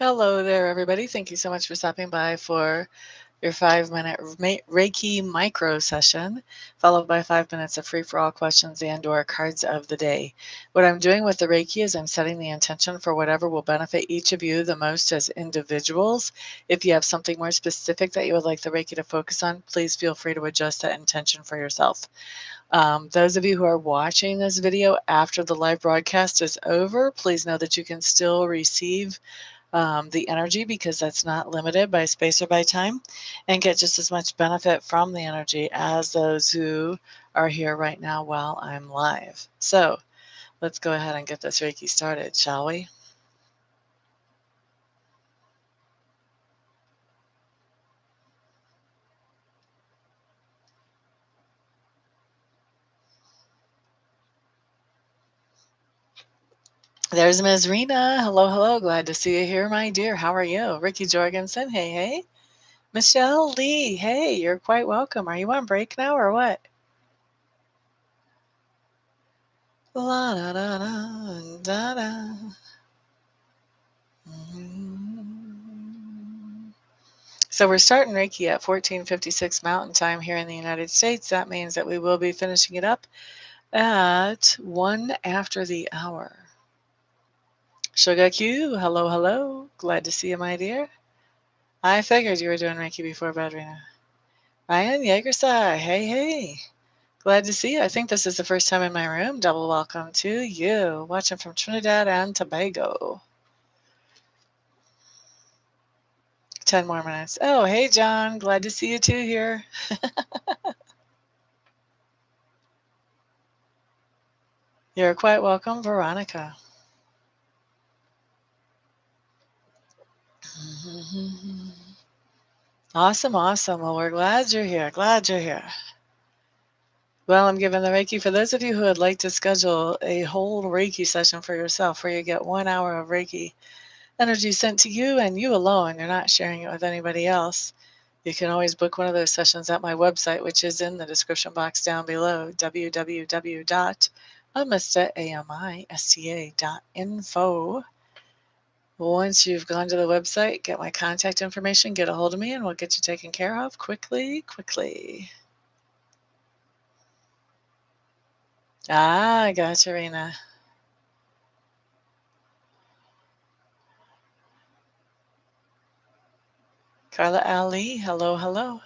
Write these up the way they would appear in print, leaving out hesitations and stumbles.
Hello there, everybody. Thank you so much for stopping by for your 5-minute Reiki micro session, followed by 5 minutes of free-for-all questions and/or cards of the day. What I'm doing with the Reiki is I'm setting the intention for whatever will benefit each of you the most as individuals. If you have something more specific that you would like the Reiki to focus on, please feel free to adjust that intention for yourself. Those of you who are watching this video after the live broadcast is over, please know that you can still receive the energy, because that's not limited by space or by time, and get just as much benefit from the energy as those who are here right now while I'm live. So let's go ahead and get this Reiki started, shall we? There's Ms. Rena. Hello, hello. Glad to see you here, my dear. How are you? Ricky Jorgensen. Hey, hey. Michelle Lee. Hey, you're quite welcome. Are you on break now or what? La da da da da da. So we're starting Reiki at 14:56 Mountain Time here in the United States. That means that we will be finishing it up at 1 after the hour. Sugar Q, hello, hello. Glad to see you, my dear. I figured you were doing Reiki before bed, Rena. Ryan Jagersai, hey, hey. Glad to see you. I think this is the first time in my room. Double welcome to you. Watching from Trinidad and Tobago. 10 more minutes. Oh, hey, John. Glad to see you too here. You're quite welcome, Veronica. Awesome, awesome. Well, we're glad you're here. Glad you're here. Well, I'm giving the Reiki for those of you who would like to schedule a whole Reiki session for yourself where you get 1 hour of Reiki energy sent to you and you alone. You're not sharing it with anybody else. You can always book one of those sessions at my website, which is in the description box down below, www.amista.info. Once you've gone to the website, get my contact information, get a hold of me, and we'll get you taken care of quickly, quickly. I got you, Rena. Carla Ali, hello, hello.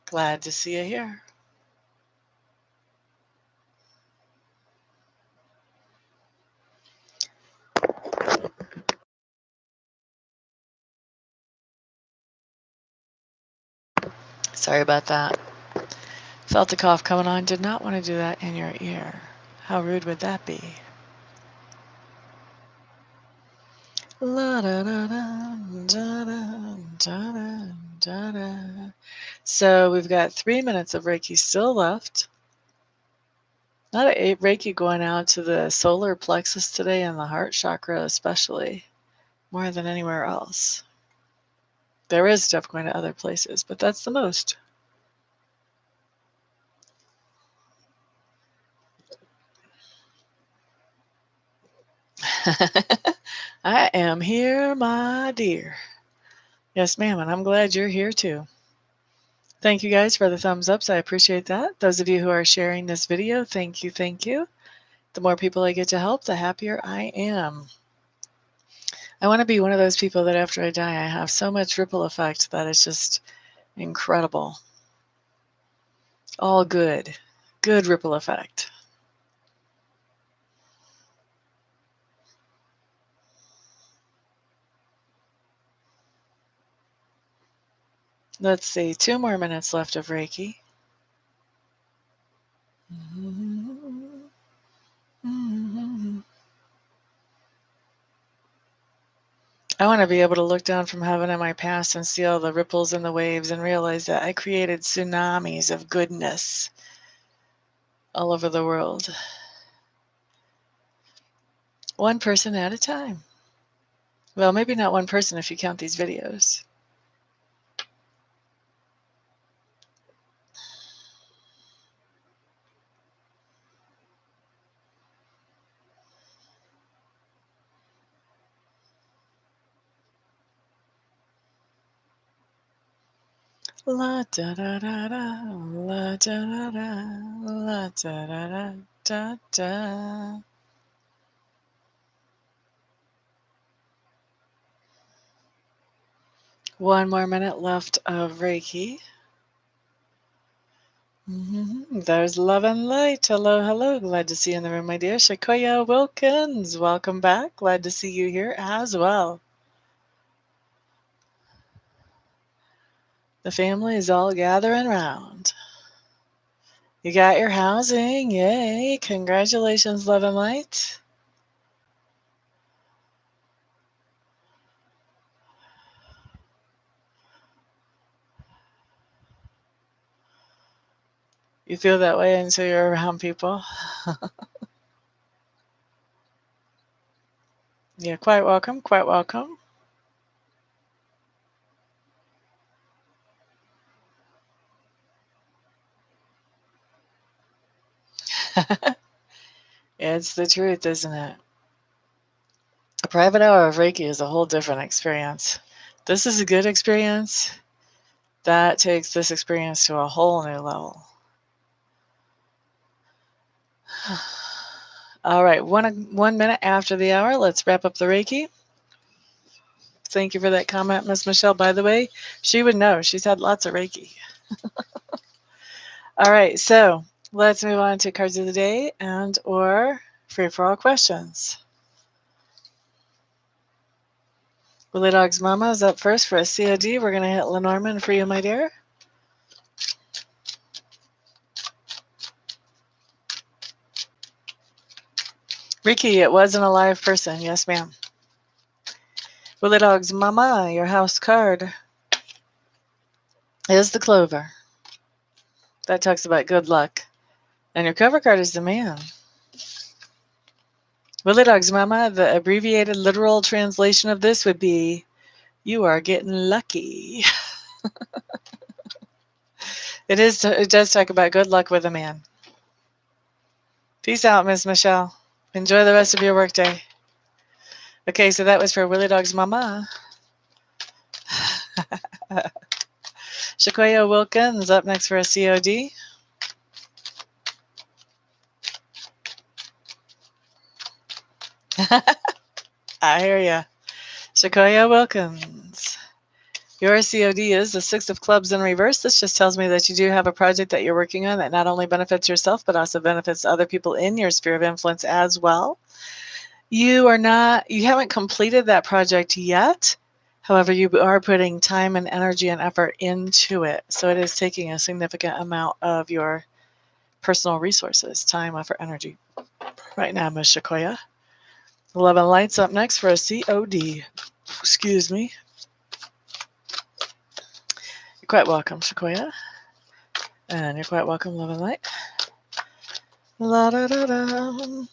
Glad to see you here. Sorry about that. Felt the cough coming on. Did not want to do that in your ear. How rude would that be? La da da da da da da da da. So we've got 3 minutes of Reiki still left. Not a Reiki going out to the solar plexus today and the heart chakra especially, more than anywhere else. There is stuff going to other places, but that's the most. I am here, my dear. Yes, ma'am, and I'm glad you're here too. Thank you guys for the thumbs ups. I appreciate that. Those of you who are sharing this video, thank you, thank you. The more people I get to help, the happier I am. I want to be one of those people that after I die, I have so much ripple effect that it's just incredible. All good. Good ripple effect. Let's see, 2 more minutes left of Reiki. I want to be able to look down from heaven in my past and see all the ripples and the waves and realize that I created tsunamis of goodness all over the world. One person at a time. Well, maybe not one person if you count these videos. La da da da da, la da da da, la da da da da da. One more minute left of Reiki. There's love and light. Hello, hello. Glad to see you in the room, my dear. Shakoya Wilkins, welcome back. Glad to see you here as well. The family is all gathering round. You got your housing. Yay. Congratulations, love and light. You feel that way until you're around people. Yeah, quite welcome. Quite welcome. It's the truth, isn't it? A private hour of Reiki is a whole different experience. This is a good experience. That takes this experience to a whole new level. All right, 1 minute after the hour, let's wrap up the Reiki. Thank you for that comment, Miss Michelle. By the way, she would know. She's had lots of Reiki. All right, so let's move on to cards of the day and or free for all questions. Willie Dog's Mama is up first for a COD. We're going to hit Lenormand for you, my dear. Ricky, it wasn't a live person. Yes, ma'am. Willie Dog's Mama, your house card is the Clover. That talks about good luck. And your cover card is the Man. Willie Dog's Mama, the abbreviated literal translation of this would be, you are getting lucky. It does talk about good luck with a man. Peace out, Miss Michelle. Enjoy the rest of your workday. Okay, so that was for Willie Dog's Mama. Shakoya Wilkins up next for a COD. I hear ya. Shakoya Wilkins. Your COD is the Six of Clubs in reverse. This just tells me that you do have a project that you're working on that not only benefits yourself, but also benefits other people in your sphere of influence as well. You haven't completed that project yet. However, you are putting time and energy and effort into it. So it is taking a significant amount of your personal resources, time, effort, energy. Right now, Ms. Shakoya. 11 Lights up next for a COD. Excuse me. You're quite welcome, Shakoya. And you're quite welcome, Love and Light. La da da da.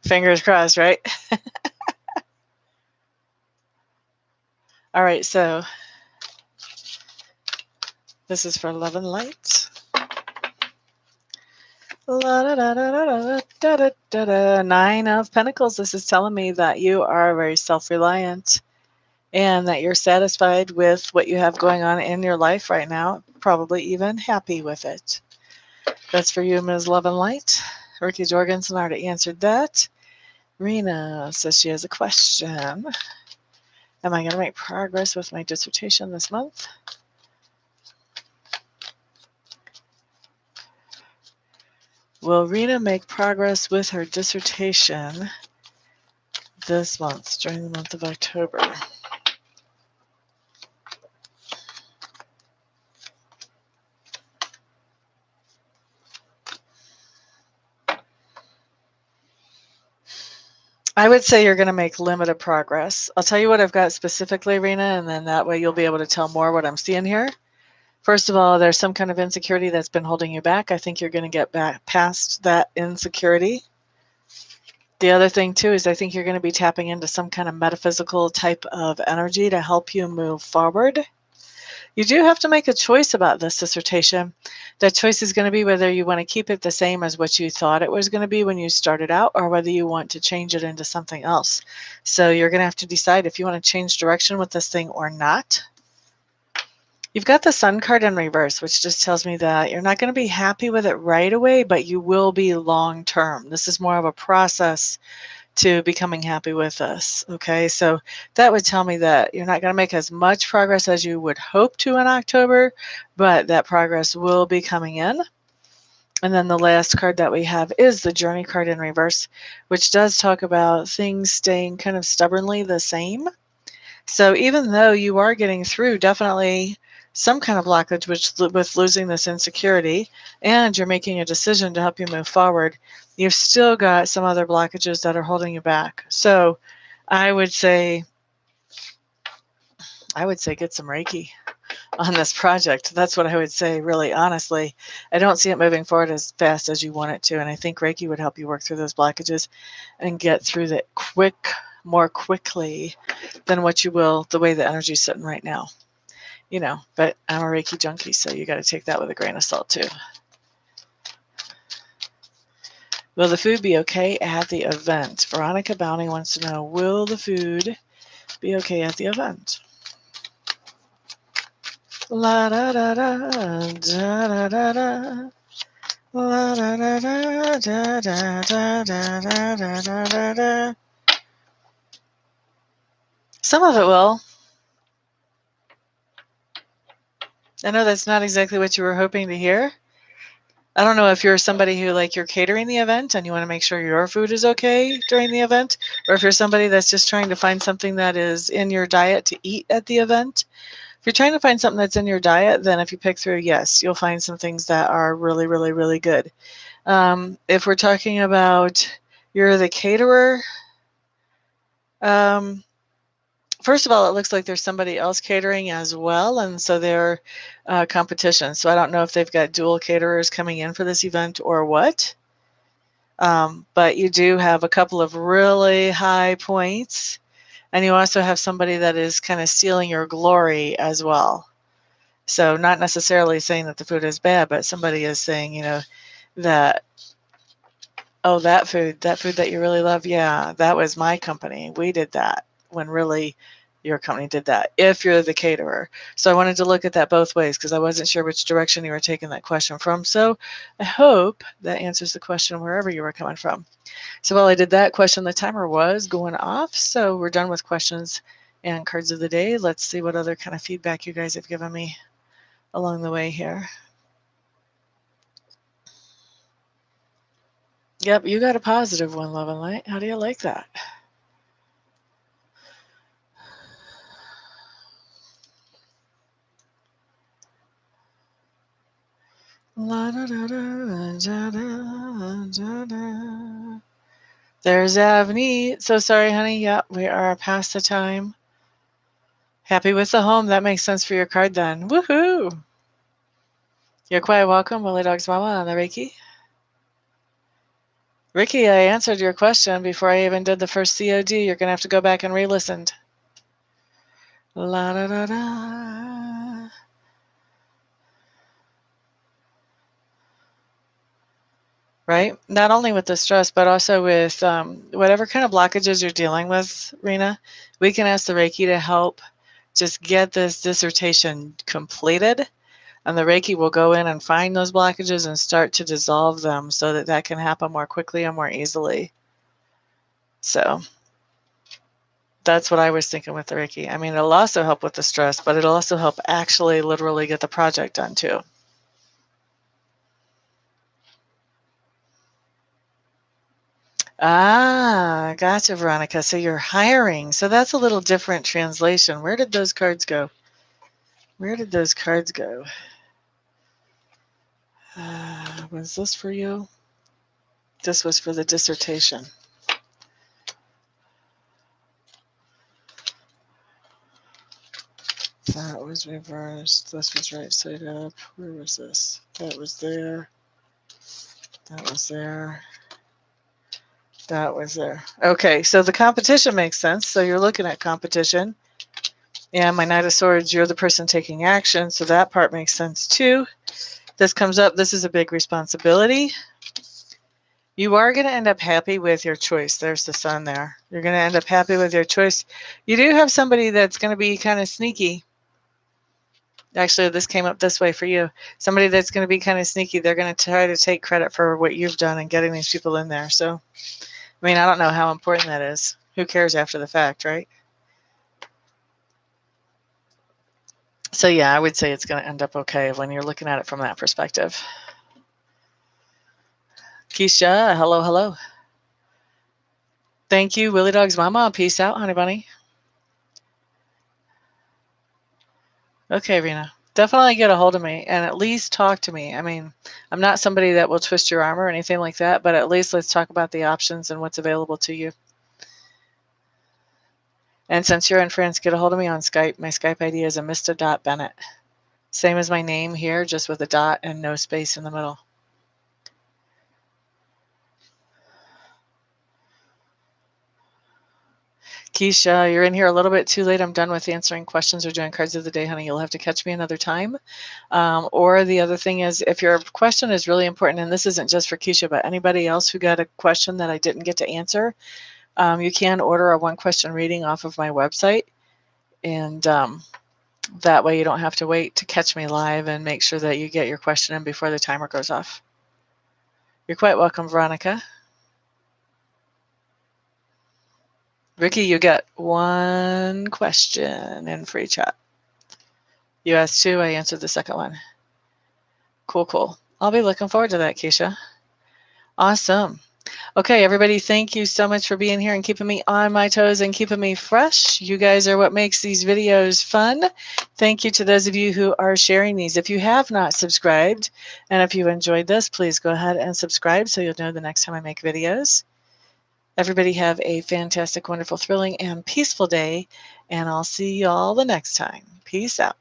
Fingers crossed, right? All right, so this is for Love and Light. La da da da da da da da da. 9 of Pentacles. This is telling me that you are very self-reliant and that you're satisfied with what you have going on in your life right now, probably even happy with it. That's for you, Ms. Love and Light. Ricky Jorgensen already answered that. Rena says she has a question. Am I going to make progress with my dissertation this month? Will Rena make progress with her dissertation this month, during the month of October? I would say you're going to make limited progress. I'll tell you what I've got specifically, Rena, and then that way you'll be able to tell more what I'm seeing here. First of all, there's some kind of insecurity that's been holding you back. I think you're going to get back past that insecurity. The other thing, too, is I think you're going to be tapping into some kind of metaphysical type of energy to help you move forward. You do have to make a choice about this dissertation. That choice is going to be whether you want to keep it the same as what you thought it was going to be when you started out, or whether you want to change it into something else. So you're going to have to decide if you want to change direction with this thing or not. You've got the Sun card in reverse, which just tells me that you're not going to be happy with it right away, but you will be long term. This is more of a process to becoming happy with us. Okay, so that would tell me that you're not going to make as much progress as you would hope to in October, but that progress will be coming in. And then the last card that we have is the Journey card in reverse, which does talk about things staying kind of stubbornly the same. So even though you are getting through definitely some kind of blockage with losing this insecurity, and you're making a decision to help you move forward, you've still got some other blockages that are holding you back. So I would say get some Reiki on this project. That's what I would say, really honestly. I don't see it moving forward as fast as you want it to, and I think Reiki would help you work through those blockages and get through that more quickly than what you will the way the energy's sitting right now. But I'm a Reiki junkie, so you got to take that with a grain of salt too. Will the food be okay at the event? Veronica Bounty wants to know, will the food be okay at the event? La da da da da da da da. La da da da da da da da da da da. Some of it will. I know that's not exactly what you were hoping to hear. I don't know if you're somebody who, like, you're catering the event and you want to make sure your food is okay during the event, or if you're somebody that's just trying to find something that is in your diet to eat at the event. If you're trying to find something that's in your diet, then if you pick through, yes, you'll find some things that are really, really, really good. If we're talking about you're the caterer, first of all, it looks like there's somebody else catering as well, and so they're competition. So I don't know if they've got dual caterers coming in for this event or what. But you do have a couple of really high points, and you also have somebody that is kind of stealing your glory as well. So not necessarily saying that the food is bad, but somebody is saying, that, oh, that food that you really love, yeah, that was my company. We did that, when really your company did that, if you're the caterer. So I wanted to look at that both ways because I wasn't sure which direction you were taking that question from. So I hope that answers the question wherever you were coming from. So while I did that question, the timer was going off. So we're done with questions and cards of the day. Let's see what other kind of feedback you guys have given me along the way here. Yep, you got a positive one, Love and Light. How do you like that? La, da, da, da, da, da, da. There's Avni. So sorry, honey. Yep, we are past the time. Happy with the home. That makes sense for your card then. Woohoo! You're quite welcome, Willie Dog's Mama on the Reiki. Ricky, I answered your question before I even did the first COD. You're going to have to go back and re-listen. La da da da. Right? Not only with the stress, but also with whatever kind of blockages you're dealing with, Rena. We can ask the Reiki to help just get this dissertation completed. And the Reiki will go in and find those blockages and start to dissolve them so that that can happen more quickly and more easily. So that's what I was thinking with the Reiki. I mean, it'll also help with the stress, but it'll also help actually literally get the project done too. Ah, gotcha, Veronica. So you're hiring. So that's a little different translation. Where did those cards go? Where did those cards go? Was this for you? This was for the dissertation. That was reversed. This was right side up. Where was this? That was there. That was there. That was there. Okay, so the competition makes sense. So you're looking at competition. And my Knight of Swords, you're the person taking action, so that part makes sense too. This comes up, this is a big responsibility. You are going to end up happy with your choice. There's the sun there. You're going to end up happy with your choice. You do have somebody that's going to be kind of sneaky. Actually, this came up this way for you. Somebody that's going to be kind of sneaky. They're going to try to take credit for what you've done and getting these people in there. So, I mean, I don't know how important that is. Who cares after the fact, right? So, yeah, I would say it's going to end up okay when you're looking at it from that perspective. Keisha, hello, hello. Thank you, Willie Dog's mama. Peace out, honey bunny. Okay, Rena. Definitely get a hold of me and at least talk to me. I mean, I'm not somebody that will twist your arm or anything like that, but at least let's talk about the options and what's available to you. And since you're in France, get a hold of me on Skype. My Skype ID is amista.bennett. Same as my name here, just with a dot and no space in the middle. Keisha, you're in here a little bit too late. I'm done with answering questions or doing cards of the day, honey. You'll have to catch me another time. Or the other thing is, if your question is really important, and this isn't just for Keisha, but anybody else who got a question that I didn't get to answer, you can order a one-question reading off of my website. And that way you don't have to wait to catch me live, and make sure that you get your question in before the timer goes off. You're quite welcome, Veronica. Ricky, you got one question in free chat. You asked two, I answered the second one. Cool, cool. I'll be looking forward to that, Keisha. Awesome. Okay, everybody, thank you so much for being here and keeping me on my toes and keeping me fresh. You guys are what makes these videos fun. Thank you to those of you who are sharing these. If you have not subscribed, and if you enjoyed this, please go ahead and subscribe so you'll know the next time I make videos. Everybody have a fantastic, wonderful, thrilling, and peaceful day, and I'll see y'all the next time. Peace out.